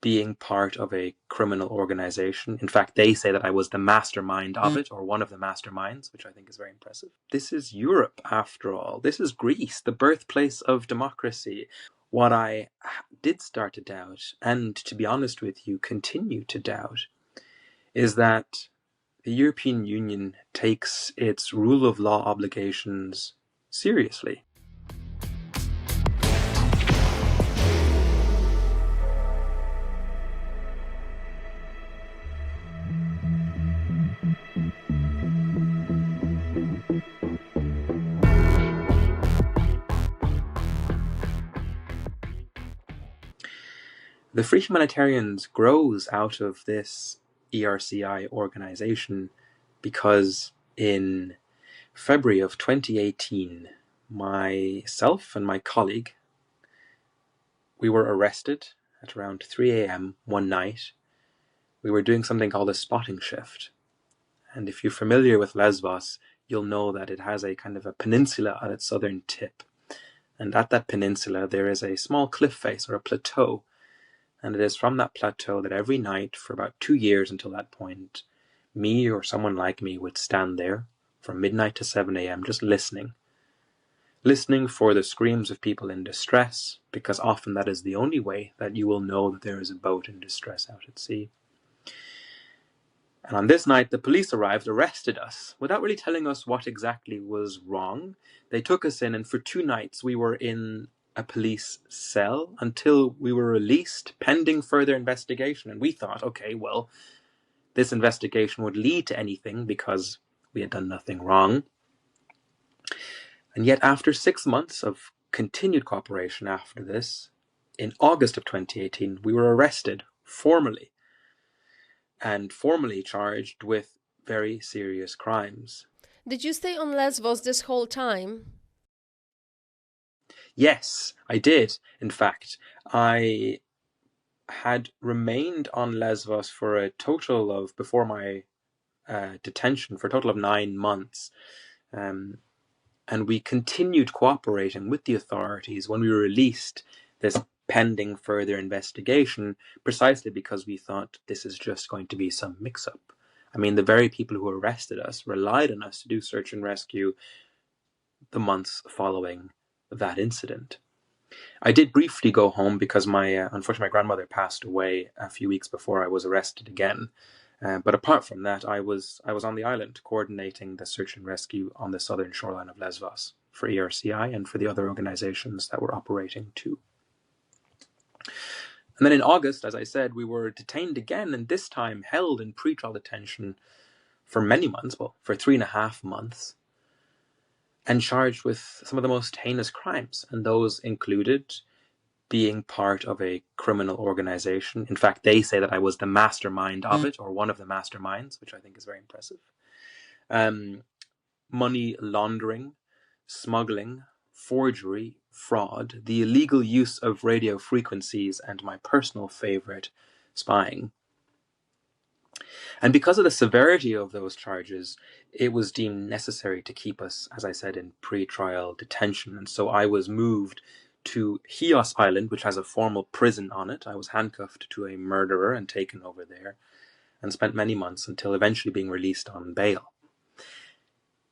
being part of a criminal organization. In fact, they say that I was the mastermind of it, or one of the masterminds, which I think is very impressive. This is Europe, after all. This is Greece, the birthplace of democracy. What I did start to doubt, and to be honest with you, continue to doubt, is that the European Union takes its rule of law obligations seriously. The Free Humanitarians grows out of this ERCI organization because in February of 2018, myself and my colleague, we were arrested at around 3 a.m. one night. We were doing something called a spotting shift. And if you're familiar with Lesvos, you'll know that it has a kind of a peninsula at its southern tip. And at that peninsula, there is a small cliff face or a plateau. And it is from that plateau that every night for about 2 years until that point, me or someone like me would stand there from midnight to 7 a.m. just listening for the screams of people in distress, because often that is the only way that you will know that there is a boat in distress out at sea. And on this night, the police arrived, arrested us, without really telling us what exactly was wrong. They took us in, and for 2 nights we were in a police cell until we were released, pending further investigation. And we thought, okay, well, this investigation would lead to anything because we had done nothing wrong. And yet after 6 months of continued cooperation after this, in August of 2018, we were arrested formally and formally charged with very serious crimes. Did you stay on Lesvos this whole time? Yes, I did. In fact, I had remained on Lesvos for a total of, before my detention, for a total of 9 months. And we continued cooperating with the authorities when we were released, this pending further investigation, precisely because we thought this is just going to be some mix-up. I mean, the very people who arrested us relied on us to do search and rescue the months following that incident. I did briefly go home because unfortunately my grandmother passed away a few weeks before I was arrested again. But apart from that, I was on the island coordinating the search and rescue on the southern shoreline of Lesvos for ERCI and for the other organizations that were operating too. And then in August, as I said, we were detained again, and this time held in pretrial detention for many months, well, for 3.5 months, and charged with some of the most heinous crimes. And those included being part of a criminal organization. In fact, they say that I was the mastermind of it, or one of the masterminds, which I think is very impressive. Money laundering, smuggling, forgery, fraud, the illegal use of radio frequencies, and my personal favorite, spying. And because of the severity of those charges, it was deemed necessary to keep us, as I said, in pre-trial detention. And so I was moved to Chios Island, which has a formal prison on it. I was handcuffed to a murderer and taken over there and spent many months until eventually being released on bail.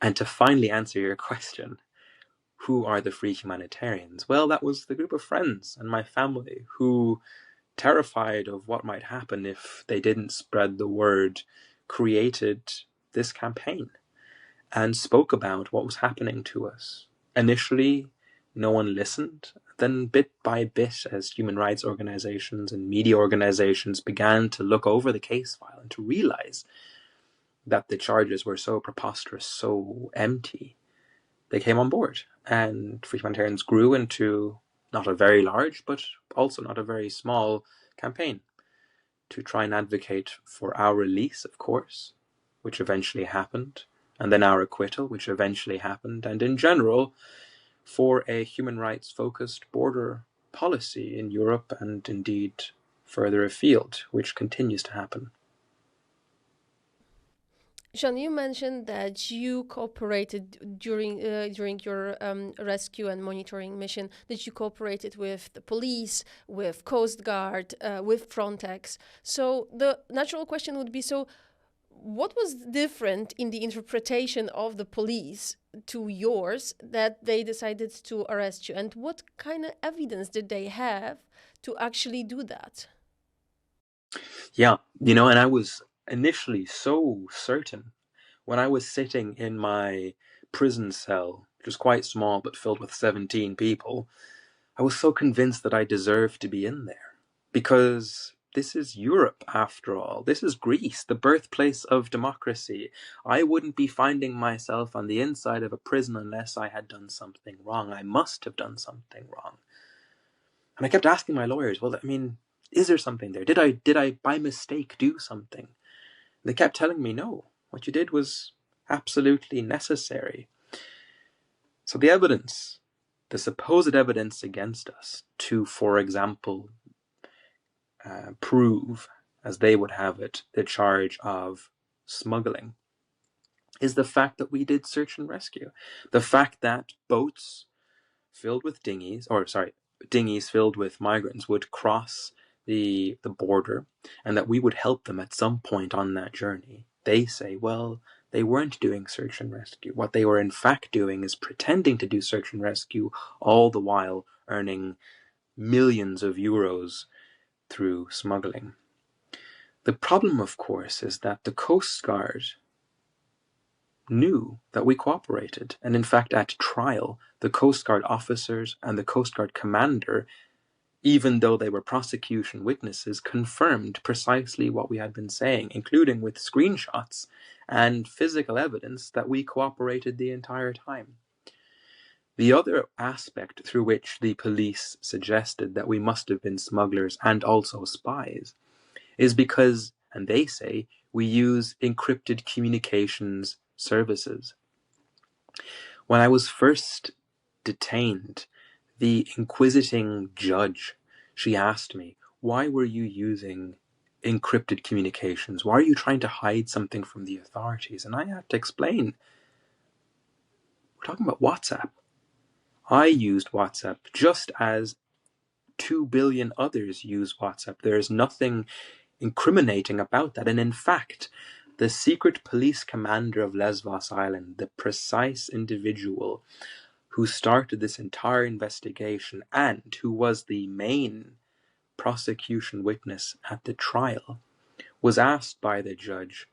And to finally answer your question, who are the Free Humanitarians? Well, that was the group of friends and my family who, terrified of what might happen if they didn't spread the word, created this campaign and spoke about what was happening to us. Initially, no one listened. Then bit by bit, as human rights organizations and media organizations began to look over the case file and to realize that the charges were so preposterous, so empty, they came on board. And Free Humanitarians grew into not a very large, but also not a very small campaign to try and advocate for our release, of course, which eventually happened, and then our acquittal, which eventually happened, and in general, for a human rights-focused border policy in Europe and indeed further afield, which continues to happen. Seán, you mentioned that you cooperated during your rescue and monitoring mission, that you cooperated with the police, with Coast Guard, with Frontex. So the natural question would be, so what was different in the interpretation of the police to yours that they decided to arrest you? And what kind of evidence did they have to actually do that? Yeah, and I was initially so certain when I was sitting in my prison cell, which was quite small but filled with 17 people. I was so convinced that I deserved to be in there because this is Europe after all. This is Greece, the birthplace of democracy. I wouldn't be finding myself on the inside of a prison unless I had done something wrong. I must have done something wrong. And I kept asking my lawyers, well, I mean, is there something there? Did I by mistake do something? They kept telling me, no, what you did was absolutely necessary. So the evidence, the supposed evidence against us to, for example, prove, as they would have it, the charge of smuggling, is the fact that we did search and rescue. The fact that boats filled with dinghies filled with migrants would cross the border, and that we would help them at some point on that journey. They say, well, they weren't doing search and rescue. What they were in fact doing is pretending to do search and rescue, all the while earning millions of euros through smuggling. The problem, of course, is that the Coast Guard knew that we cooperated. And in fact, at trial, the Coast Guard officers and the Coast Guard commander, even though they were prosecution witnesses, confirmed precisely what we had been saying, including with screenshots and physical evidence that we cooperated the entire time. The other aspect through which the police suggested that we must have been smugglers and also spies is because, and they say, we use encrypted communications services. When I was first detained, the inquisiting judge, she asked me, why were you using encrypted communications? Why are you trying to hide something from the authorities? And I had to explain, we're talking about WhatsApp. I used WhatsApp just as 2 billion others use WhatsApp. There is nothing incriminating about that. And in fact, the secret police commander of Lesvos Island, the precise individual who started this entire investigation and who was the main prosecution witness at the trial, was asked by the judge,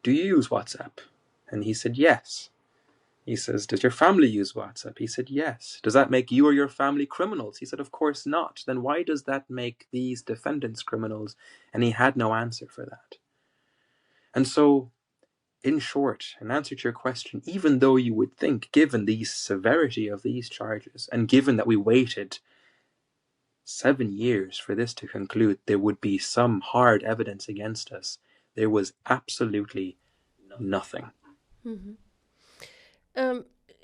do you use WhatsApp? And he said, yes. He says, does your family use WhatsApp? He said, yes. Does that make you or your family criminals? He said, of course not. Then why does that make these defendants criminals? And he had no answer for that. And so, in short, in answer to your question, even though you would think, given the severity of these charges, and given that we waited 7 years for this to conclude, there would be some hard evidence against us, there was absolutely nothing. Mm-hmm.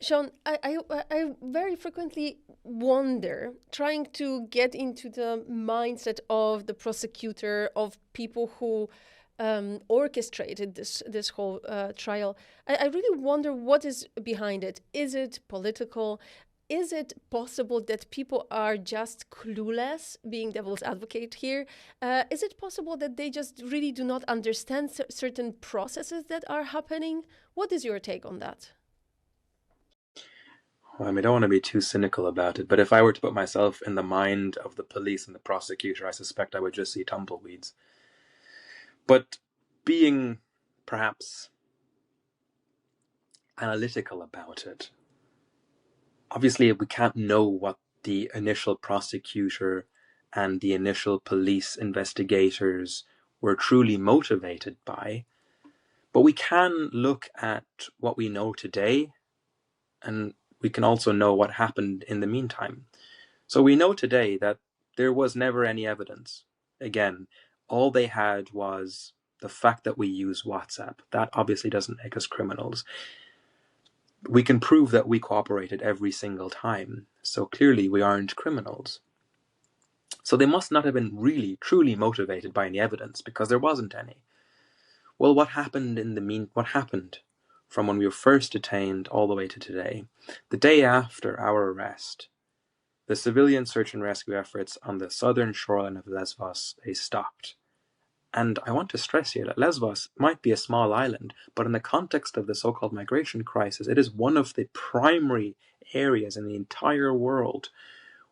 Seán, I very frequently wonder, trying to get into the mindset of the prosecutor, of people who orchestrated this whole trial. I really wonder what is behind it. Is it political? Is it possible that people are just clueless, being devil's advocate here? Is it possible that they just really do not understand certain processes that are happening? What is your take on that? Well, I don't want to be too cynical about it, but if I were to put myself in the mind of the police and the prosecutor, I suspect I would just see tumbleweeds. But being perhaps analytical about it, obviously we can't know what the initial prosecutor and the initial police investigators were truly motivated by, but we can look at what we know today, and we can also know what happened in the meantime. So we know today that there was never any evidence. Again, all they had was the fact that we use WhatsApp. That obviously doesn't make us criminals. We can prove that we cooperated every single time. So clearly we aren't criminals. So they must not have been really, truly motivated by any evidence, because there wasn't any. Well, what happened what happened from when we were first detained all the way to today? The day after our arrest, the civilian search and rescue efforts on the southern shoreline of Lesvos, they stopped. And I want to stress here that Lesvos might be a small island, but in the context of the so-called migration crisis, it is one of the primary areas in the entire world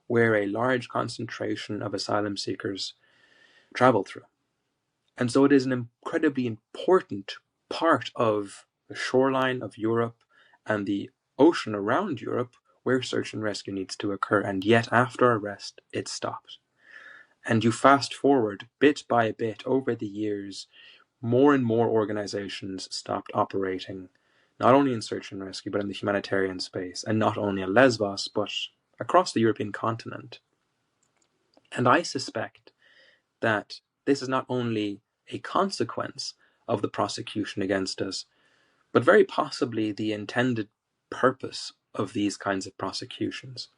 where a large concentration of asylum seekers travel through. And so it is an incredibly important part of the shoreline of Europe and the ocean around Europe where search and rescue needs to occur. And yet after arrest, it stopped. And you fast forward bit by bit over the years, more and more organizations stopped operating, not only in search and rescue, but in the humanitarian space, and not only in Lesvos, but across the European continent. And I suspect that this is not only a consequence of the prosecution against us, but very possibly the intended purpose of these kinds of prosecutions.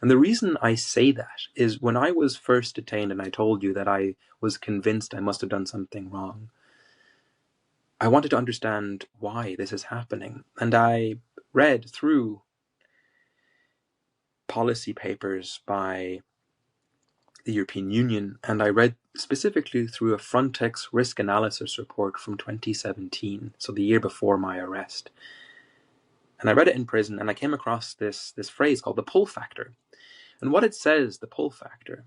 And the reason I say that is when I was first detained and I told you that I was convinced I must have done something wrong, I wanted to understand why this is happening. And I read through policy papers by the European Union, and I read specifically through a Frontex risk analysis report from 2017, so the year before my arrest. And I read it in prison, and I came across this phrase called the pull factor. And what it says, the pull factor,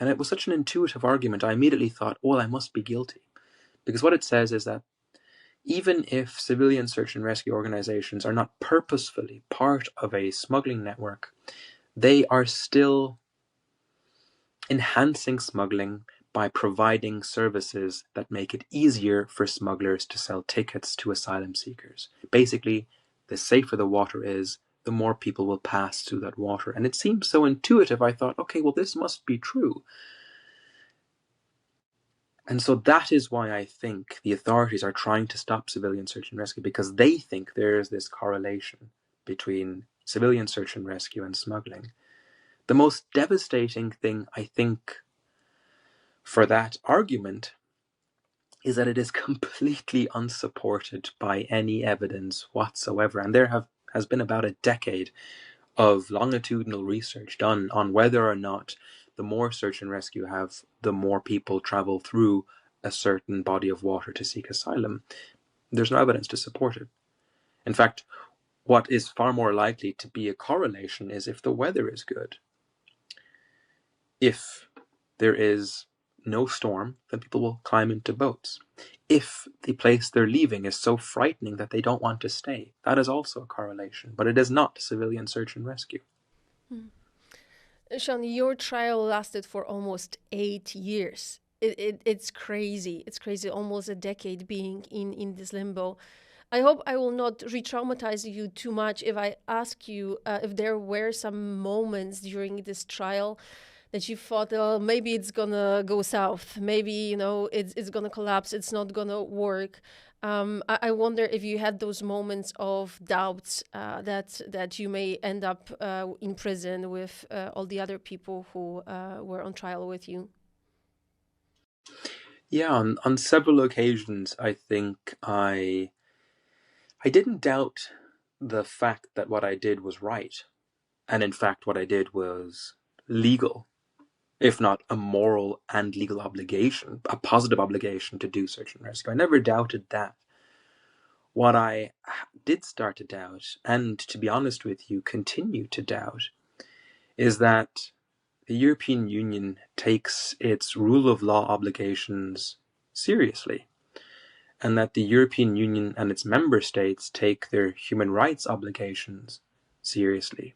and it was such an intuitive argument, I immediately thought, well, I must be guilty. Because what it says is that even if civilian search and rescue organizations are not purposefully part of a smuggling network, they are still enhancing smuggling by providing services that make it easier for smugglers to sell tickets to asylum seekers. Basically, the safer the water is, the more people will pass through that water. And it seemed so intuitive, I thought, okay, well, this must be true. And so that is why I think the authorities are trying to stop civilian search and rescue, because they think there is this correlation between civilian search and rescue and smuggling. The most devastating thing, I think, for that argument is that it is completely unsupported by any evidence whatsoever. And there has been about a decade of longitudinal research done on whether or not the more search and rescue have, the more people travel through a certain body of water to seek asylum. There's no evidence to support it. In fact, what is far more likely to be a correlation is if the weather is good. If there is no storm, then people will climb into boats. If the place they're leaving is so frightening that they don't want to stay, that is also a correlation, but it is not civilian search and rescue. Seán, your trial lasted for almost 8 years. It's crazy. It's crazy, almost a decade being in this limbo. I hope I will not re-traumatize you too much if I ask you if there were some moments during this trial that you thought, oh, maybe it's gonna go south. Maybe, it's gonna collapse. It's not gonna work. I wonder if you had those moments of doubts that you may end up in prison with all the other people who were on trial with you. Yeah, on several occasions, I think I didn't doubt the fact that what I did was right. And in fact, what I did was legal, if not a moral and legal obligation, a positive obligation to do search and rescue. I never doubted that. What I did start to doubt, and to be honest with you, continue to doubt, is that the European Union takes its rule of law obligations seriously, and that the European Union and its member states take their human rights obligations seriously.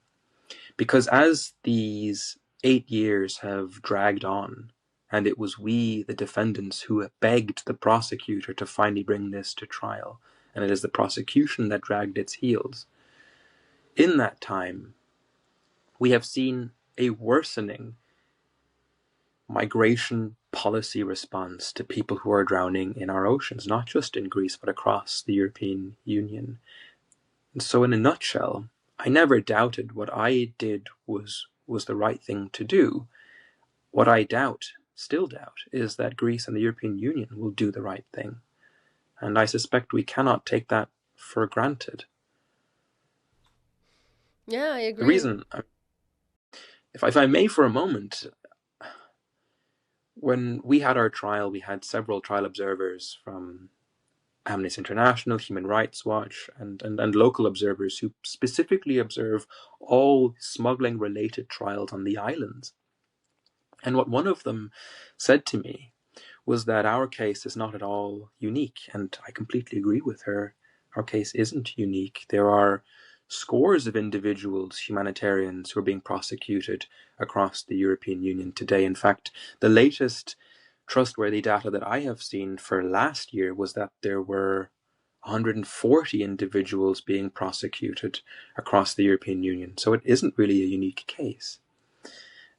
Because as these 8 years have dragged on, and it was we, the defendants, who begged the prosecutor to finally bring this to trial, and it is the prosecution that dragged its heels. In that time, we have seen a worsening migration policy response to people who are drowning in our oceans, not just in Greece, but across the European Union. And so in a nutshell, I never doubted what I did was the right thing to do. What I still doubt, is that Greece and the European Union will do the right thing. And I suspect we cannot take that for granted. Yeah, I The agree. reason, if I may for a moment, when we had our trial, we had several trial observers from Amnesty International, Human Rights Watch, and local observers who specifically observe all smuggling-related trials on the islands. And what one of them said to me was that our case is not at all unique, and I completely agree with her. Our case isn't unique. There are scores of individuals, humanitarians, who are being prosecuted across the European Union today. In fact, the latest trustworthy data that I have seen for last year was that there were 140 individuals being prosecuted across the European Union. So it isn't really a unique case.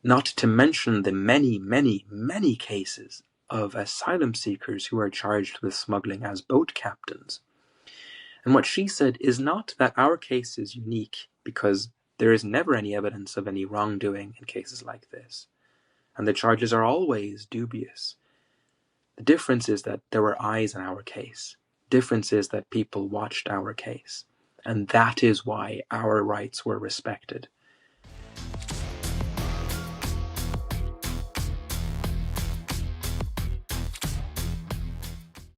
Not to mention the many, many, many cases of asylum seekers who are charged with smuggling as boat captains. And what she said is not that our case is unique, because there is never any evidence of any wrongdoing in cases like this, and the charges are always dubious. The difference is that there were eyes on our case. The difference is that people watched our case, and that is why our rights were respected.